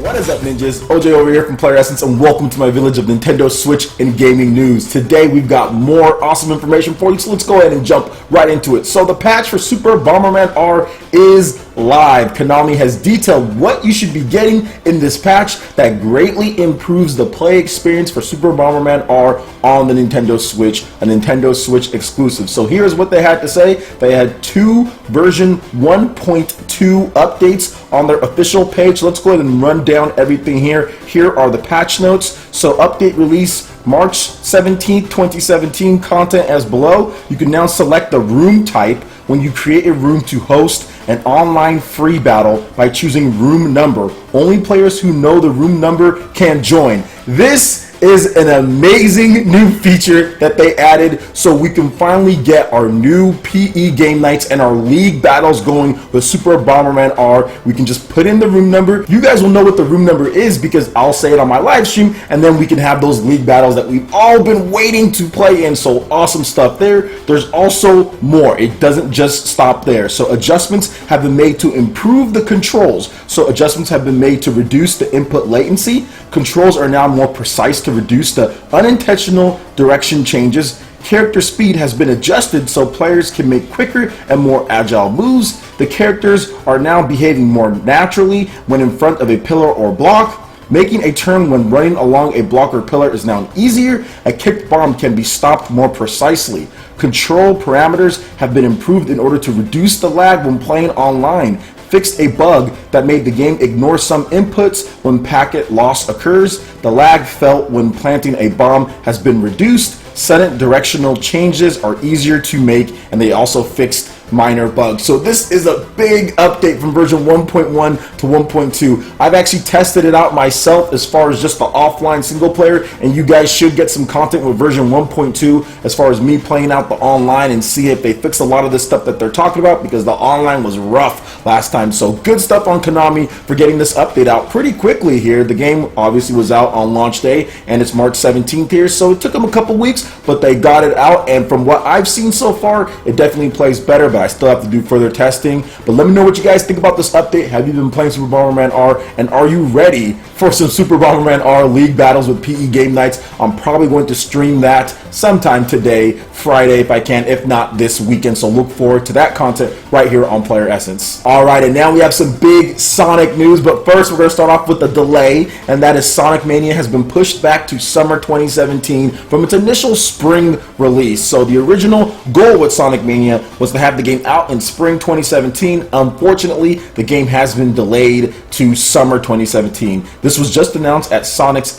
What is up, ninjas? OJ over here from PlayerEssence, and welcome to my village of Nintendo Switch and gaming news. Today we've got more awesome information for you, so let's go ahead and jump right into it. So the patch for Super Bomberman R is live. Konami has detailed what you should be getting in this patch that greatly improves the play experience for Super Bomberman R on the Nintendo Switch, a Nintendo Switch exclusive. So here's what they had to say. They had two version 1.2 updates on their official page. Let's go ahead and run down everything here. Here are the patch notes. So update release March 17th, 2017, content as below. You can now select the room type when you create a room to host an online free battle by choosing room number. Only players who know the room number can join. This is an amazing new feature that they added, so we can finally get our new PE game nights and our league battles going with Super Bomberman R. We can just put in the room number. You guys will know what the room number is because I'll say it on my live stream, and then we can have those league battles that we've all been waiting to play in. So awesome stuff there. There's also more. It doesn't just stop there. So adjustments have been made to improve the controls. So adjustments have been made to reduce the input latency. Controls are now more precise to reduce the unintentional direction changes. Character speed has been adjusted so players can make quicker and more agile moves. The characters are now behaving more naturally when in front of a pillar or block. Making a turn when running along a block or pillar is now easier. A kicked bomb can be stopped more precisely. Control parameters have been improved in order to reduce the lag when playing online. Fixed a bug that made the game ignore some inputs when packet loss occurs. The lag felt when planting a bomb has been reduced. Sudden directional changes are easier to make, and they also fixed minor bugs. So this is a big update from version 1.1 to 1.2. I've actually tested it out myself as far as just the offline single player, and you guys should get some content with version 1.2 as far as me playing out the online and see if they fix a lot of this stuff that they're talking about, because the online was rough last time. So good stuff on Konami for getting this update out pretty quickly here. The game obviously was out on launch day, and it's March 17th here, so it took them a couple weeks, but they got it out, and from what I've seen so far, it definitely plays better, but I still have to do further testing. But let me know what you guys think about this update. Have you been playing Super Bomberman R, and are you ready for some Super Bomberman R league battles with PE game nights? I'm probably going to stream that sometime today, Friday if I can, if not this weekend, so look forward to that content right here on PlayerEssence. Alright, and now we have some big Sonic news, but first we're going to start off with a delay, and that is Sonic Mania has been pushed back to summer 2017 from its initial spring release. So the original goal with Sonic Mania was to have the game out in spring 2017. Unfortunately, the game has been delayed to summer 2017. This was just announced at Sonic's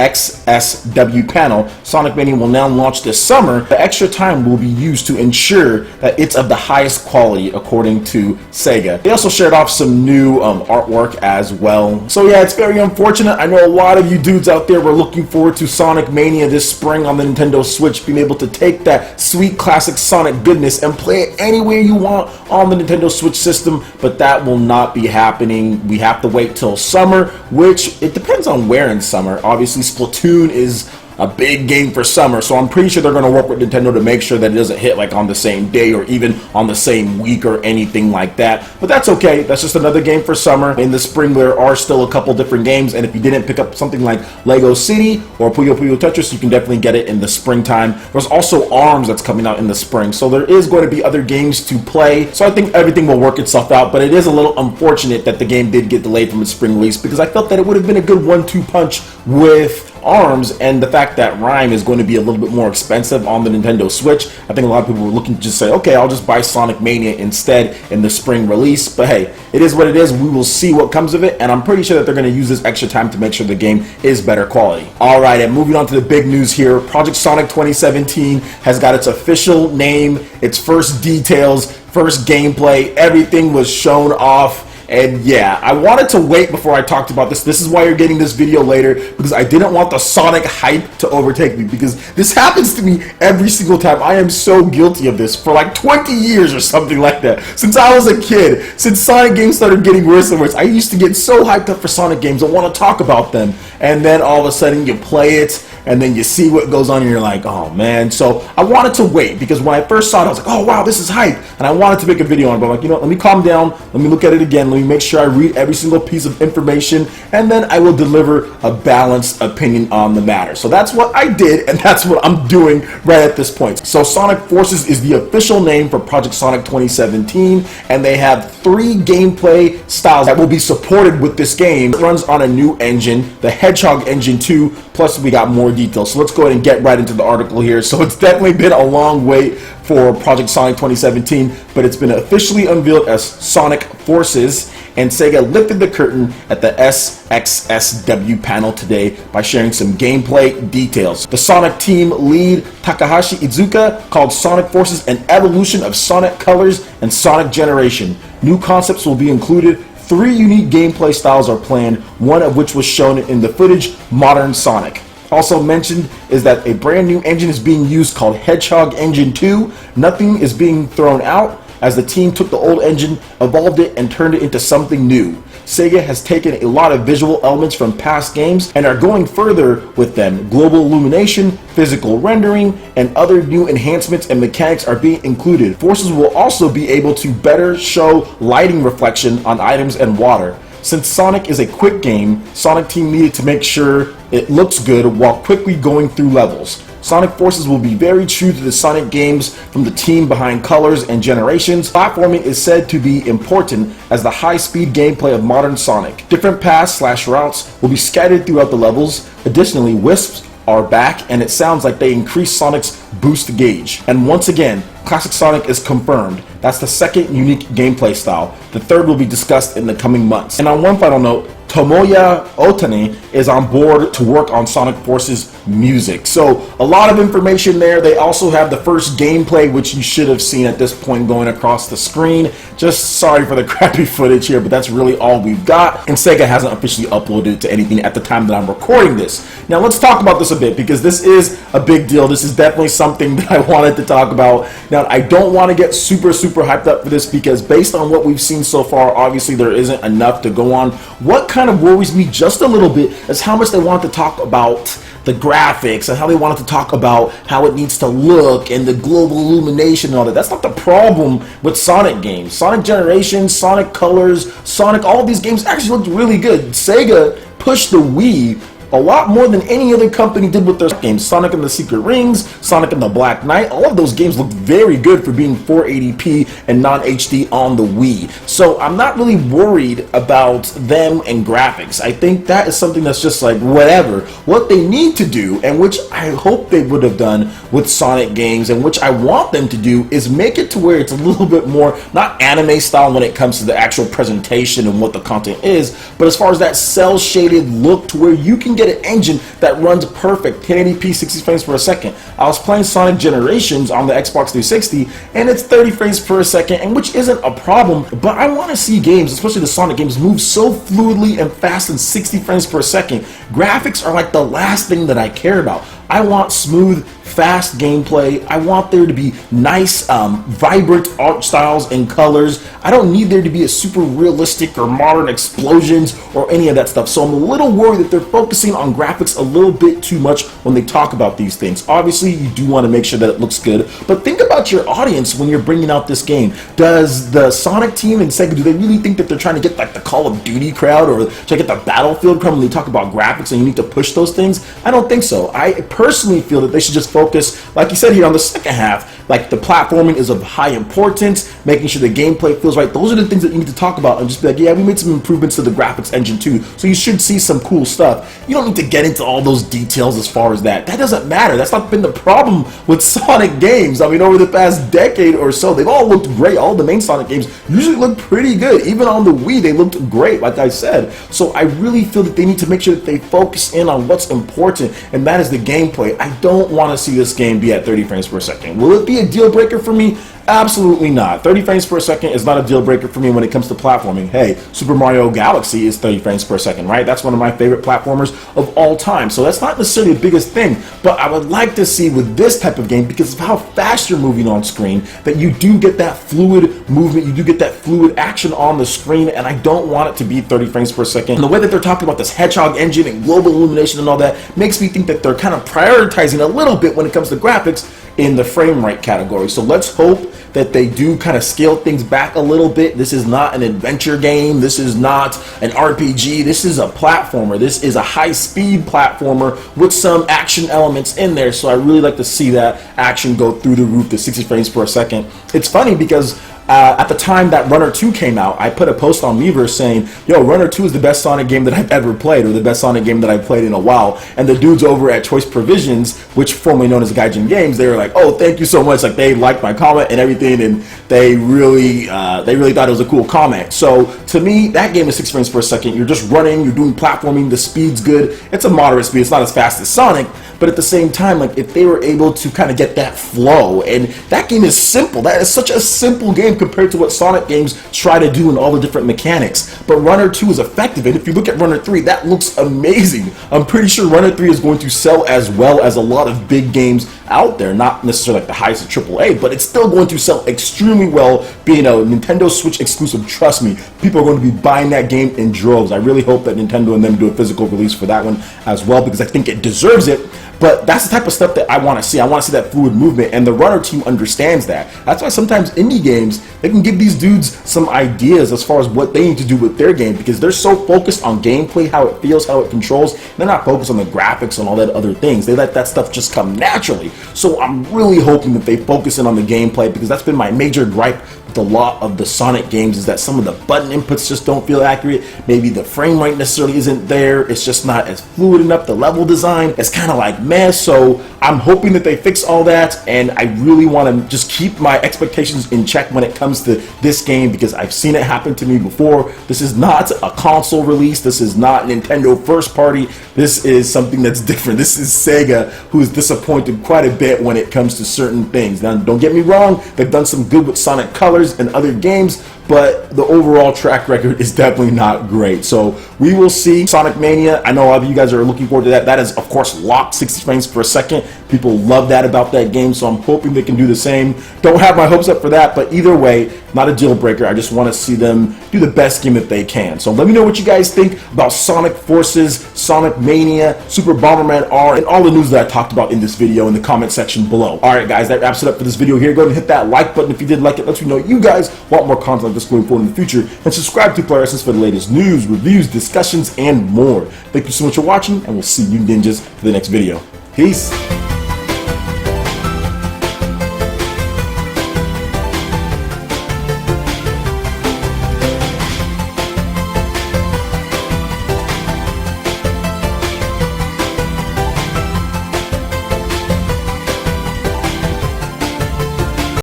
XSW panel. Sonic Mania will now launch this summer. The extra time will be used to ensure that it's of the highest quality, according to Sega. They also shared off some new artwork as well. So yeah, it's very unfortunate. I know a lot of you dudes out there were looking forward to Sonic Mania this spring on the Nintendo Switch, being able to take that sweet classic Sonic goodness and play it anywhere you want on the Nintendo Switch system, but that will not be happening. We have to wait till summer, which it depends on where in summer. Obviously Splatoon is a big game for summer, so I'm pretty sure they're going to work with Nintendo to make sure that it doesn't hit like on the same day or even on the same week or anything like that. But that's okay. That's just another game for summer. In the spring, there are still a couple different games, and if you didn't pick up something like Lego City or Puyo Puyo Tetris, you can definitely get it in the springtime. There's also ARMS that's coming out in the spring, so there is going to be other games to play. So I think everything will work itself out, but it is a little unfortunate that the game did get delayed from its spring release, because I felt that it would have been a good 1-2 punch with ARMS, and the fact that Rhyme is going to be a little bit more expensive on the Nintendo Switch. I think a lot of people were looking to just say, okay, I'll just buy Sonic Mania instead in the spring release. But hey, it is what it is. We will see what comes of it, and I'm pretty sure that they're going to use this extra time to make sure the game is better quality. Alright, and moving on to the big news here. Project Sonic 2017 has got its official name, its first details, first gameplay. Everything was shown off. And yeah, I wanted to wait before I talked about this. This is why you're getting this video later, because I didn't want the Sonic hype to overtake me, because this happens to me every single time. I am so guilty of this for like 20 years or something like that. Since I was a kid, since Sonic games started getting worse and worse, I used to get so hyped up for Sonic games. I want to talk about them. And then all of a sudden you play it, and then you see what goes on and you're like, oh man. So I wanted to wait, because when I first saw it I was like, oh wow, this is hype, and I wanted to make a video on it, but I'm like, you know, let me calm down, let me look at it again, let me make sure I read every single piece of information, and then I will deliver a balanced opinion on the matter. So that's what I did, and that's what I'm doing right at this point. So Sonic Forces is the official name for Project Sonic 2017, and they have 3 gameplay styles that will be supported with this game. It runs on a new engine, the Hedgehog Engine 2, plus we got more details. So let's go ahead and get right into the article here. So it's definitely been a long wait for Project Sonic 2017, but it's been officially unveiled as Sonic Forces, and Sega lifted the curtain at the SXSW panel today by sharing some gameplay details. The Sonic team lead Takahashi Iizuka called Sonic Forces an evolution of Sonic Colors and Sonic Generation. New concepts will be included. 3 unique gameplay styles are planned, one of which was shown in the footage, Modern Sonic. Also mentioned is that a brand new engine is being used called Hedgehog Engine 2. Nothing is being thrown out, as the team took the old engine, evolved it, and turned it into something new. Sega has taken a lot of visual elements from past games and are going further with them. Global illumination, physical rendering, and other new enhancements and mechanics are being included. Forces will also be able to better show lighting reflection on items and water. Since Sonic is a quick game, Sonic Team needed to make sure it looks good while quickly going through levels. Sonic Forces will be very true to the Sonic games from the team behind Colors and Generations. Platforming is said to be important as the high-speed gameplay of modern Sonic. Different paths/routes will be scattered throughout the levels. Additionally, Wisps are back, and it sounds like they increased Sonic's boost gauge. And once again, Classic Sonic is confirmed. That's the 2nd unique gameplay style. The 3rd will be discussed in the coming months. And on one final note, Tomoya Otani is on board to work on Sonic Forces music. So a lot of information there. They also have the first gameplay, which you should have seen at this point going across the screen. Just sorry for the crappy footage here, but that's really all we've got. And Sega hasn't officially uploaded it to anything at the time that I'm recording this. Now let's talk about this a bit, because this is a big deal. This is definitely something that I wanted to talk about. Now I don't want to get super hyped up for this, because based on what we've seen so far, obviously there isn't enough to go on. What kind of worries me just a little bit is how much they want to talk about the graphics and how they wanted to talk about how it needs to look and the global illumination and all that. That's not the problem with Sonic games. Sonic Generations, Sonic Colors, Sonic, all of these games actually looked really good. Sega pushed the Wii a lot more than any other company did with their games. Sonic and the Secret Rings, Sonic and the Black Knight, all of those games look very good for being 480p and non-HD on the Wii. So I'm not really worried about them and graphics. I think that is something that's just like whatever. What they need to do, and which I hope they would have done with Sonic games, and which I want them to do, is make it to where it's a little bit more, not anime style when it comes to the actual presentation and what the content is, but as far as that cel-shaded look to where you can get an engine that runs perfect, 1080p, 60 frames per second. I was playing Sonic Generations on the Xbox 360, and it's 30 frames per second, and which isn't a problem, but I want to see games, especially the Sonic games, move so fluidly and fast in 60 frames per second. Graphics are like the last thing that I care about. I want smooth, fast gameplay. I want there to be nice, vibrant art styles and colors. I don't need there to be a super realistic or modern explosions or any of that stuff. So I'm a little worried that they're focusing on graphics a little bit too much when they talk about these things. Obviously, you do want to make sure that it looks good, but think about your audience when you're bringing out this game. Does the Sonic team and Sega, do they really think that they're trying to get like the Call of Duty crowd or to get the Battlefield crowd when they talk about graphics and you need to push those things? I don't think so. I personally feel that they should just focus, like you said here, on the second half. Like the platforming is of high importance, making sure the gameplay feels right. Those are the things that you need to talk about and just be like, yeah, we made some improvements to the graphics engine too, so you should see some cool stuff. You don't need to get into all those details as far as that. That doesn't matter. That's not been the problem with Sonic games. I mean, over the past decade or so, they've all looked great. All the main Sonic games usually look pretty good. Even on the Wii, they looked great, like I said. So I really feel that they need to make sure that they focus in on what's important, and that is the gameplay. I don't want to see this game be at 30 frames per second. Will it be a deal breaker for me? Absolutely not. 30 frames per second is not a deal breaker for me when it comes to platforming. Hey, Super Mario Galaxy is 30 frames per second, right? That's one of my favorite platformers of all time. So that's not necessarily the biggest thing, but I would like to see with this type of game, because of how fast you're moving on screen, that you do get that fluid movement, you do get that fluid action on the screen, and I don't want it to be 30 frames per second. And the way that they're talking about this Hedgehog engine and global illumination and all that makes me think that they're kind of prioritizing a little bit when it comes to graphics in the frame rate category. So let's hope that they do kind of scale things back a little bit. This is not an adventure game. This is not an RPG. This is a platformer. This is a high-speed platformer with some action elements in there. So I really like to see that action go through the roof to 60 frames per second. It's funny because at the time that Runner 2 came out, I put a post on Miiverse saying, yo, Runner 2 is the best Sonic game that I've ever played, or the best Sonic game that I've played in a while. And the dudes over at Choice Provisions, which formerly known as Gaijin Games, they were like, oh, thank you so much. Like, they liked my comment and everything, and they really thought it was a cool comment. So to me, that game is 6 frames per second. You're just running, you're doing platforming, the speed's good. It's a moderate speed. It's not as fast as Sonic, but at the same time, like, if they were able to kind of get that flow, and that game is simple. That is such a simple game compared to what Sonic games try to do and all the different mechanics. But Runner 2 is effective, and if you look at Runner 3, that looks amazing. I'm pretty sure Runner 3 is going to sell as well as a lot of big games out there. Not necessarily like the highest of AAA, but it's still going to sell extremely well, being a Nintendo Switch exclusive. Trust me, people are going to be buying that game in droves. I really hope that Nintendo and them do a physical release for that one as well, because I think it deserves it. But that's the type of stuff that I want to see. I want to see that fluid movement, and the Runner team understands that. That's why sometimes indie games, they can give these dudes some ideas as far as what they need to do with their game, because they're so focused on gameplay, how it feels, how it controls. They're not focused on the graphics and all that other things. They let that stuff just come naturally. So I'm really hoping that they focus in on the gameplay, because that's been my major gripe with a lot of the Sonic games, is that some of the button inputs just don't feel accurate. Maybe the frame rate necessarily isn't there. It's just not as fluid enough. The level design is kind of like meh. So I'm hoping that they fix all that, and I really want to just keep my expectations in check when it comes to this game, because I've seen it happen to me before. This is not a console release. This is not Nintendo first party. This is something that's different. This is Sega, who is disappointed quite a bit when it comes to certain things. Now, don't get me wrong, they've done some good with Sonic Colors and other games, but the overall track record is definitely not great. So we will see. Sonic Mania, I know a lot of you guys are looking forward to that. That is, of course, locked 60 frames per second. People love that about that game, so I'm hoping they can do the same. Don't have my hopes up for that, but either way, not a deal breaker. I just want to see them do the best game that they can. So let me know what you guys think about Sonic Forces, Sonic Mania, Super Bomberman R, and all the news that I talked about in this video in the comment section below. Alright guys, that wraps it up for this video here. Go ahead and hit that like button if you did like it. Let me know you guys want more content like this going forward in the future. And subscribe to PlayerEssence for the latest news, reviews, discussions, and more. Thank you so much for watching, and we'll see you ninjas for the next video. Peace!